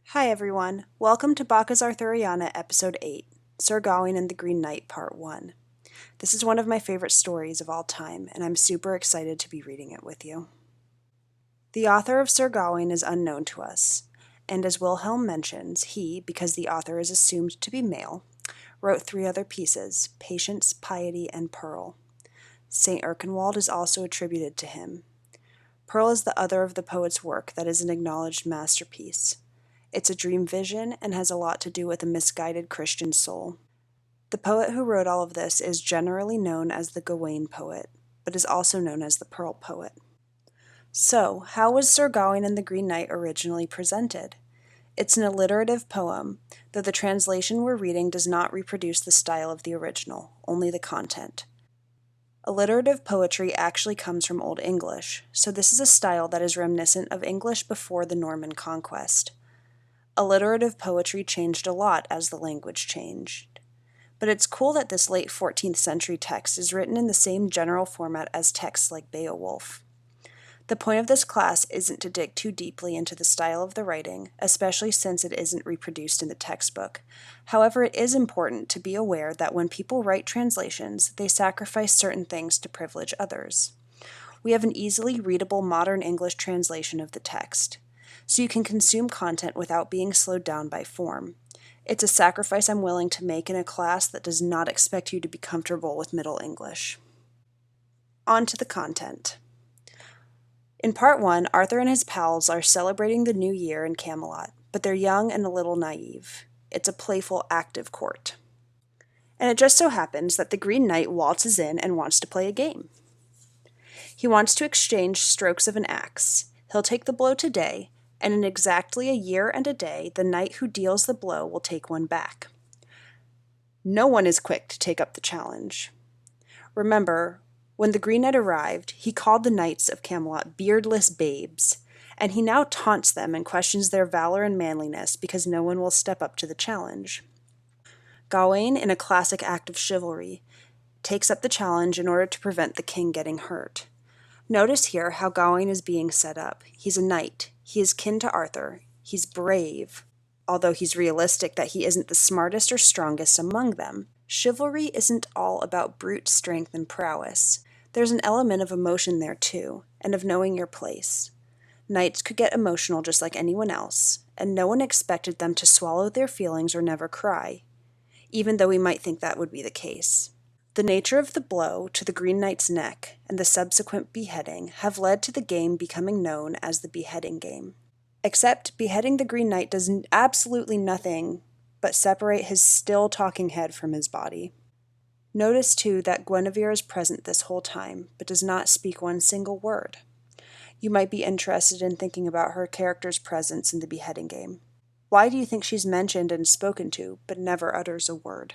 Hi everyone, welcome to Baca's Arthuriana Episode 8, Sir Gawain and the Green Knight Part 1. This is one of my favorite stories of all time, and I'm super excited to be reading it with you. The author of Sir Gawain is unknown to us, and as Wilhelm mentions, he, because the author is assumed to be male, wrote 3 other pieces, Patience, Piety, and Pearl. St. Erkenwald is also attributed to him. Pearl is the other of the poet's work that is an acknowledged masterpiece. It's a dream vision and has a lot to do with a misguided Christian soul. The poet who wrote all of this is generally known as the Gawain poet, but is also known as the Pearl poet. So, how was Sir Gawain and the Green Knight originally presented? It's an alliterative poem, though the translation we're reading does not reproduce the style of the original, only the content. Alliterative poetry actually comes from Old English, so this is a style that is reminiscent of English before the Norman conquest. Alliterative poetry changed a lot as the language changed. But it's cool that this late 14th century text is written in the same general format as texts like Beowulf. The point of this class isn't to dig too deeply into the style of the writing, especially since it isn't reproduced in the textbook. However, it is important to be aware that when people write translations, they sacrifice certain things to privilege others. We have an easily readable modern English translation of the text, so you can consume content without being slowed down by form. It's a sacrifice I'm willing to make in a class that does not expect you to be comfortable with Middle English. On to the content. In Part 1, Arthur and his pals are celebrating the new year in Camelot, but they're young and a little naive. It's a playful, active court. And it just so happens that the Green Knight waltzes in and wants to play a game. He wants to exchange strokes of an axe. He'll take the blow today, and in exactly a year and a day, the knight who deals the blow will take one back. No one is quick to take up the challenge. Remember, when the Green Knight arrived, he called the knights of Camelot beardless babes, and he now taunts them and questions their valor and manliness because no one will step up to the challenge. Gawain, in a classic act of chivalry, takes up the challenge in order to prevent the king getting hurt. Notice here how Gawain is being set up. He's a knight. He is kin to Arthur. He's brave, although he's realistic that he isn't the smartest or strongest among them. Chivalry isn't all about brute strength and prowess. There's an element of emotion there too, and of knowing your place. Knights could get emotional just like anyone else, and no one expected them to swallow their feelings or never cry, even though we might think that would be the case. The nature of the blow to the Green Knight's neck and the subsequent beheading have led to the game becoming known as the beheading game. Except beheading the Green Knight does absolutely nothing but separate his still talking head from his body. Notice too that Guinevere is present this whole time, but does not speak one single word. You might be interested in thinking about her character's presence in the beheading game. Why do you think she's mentioned and spoken to, but never utters a word?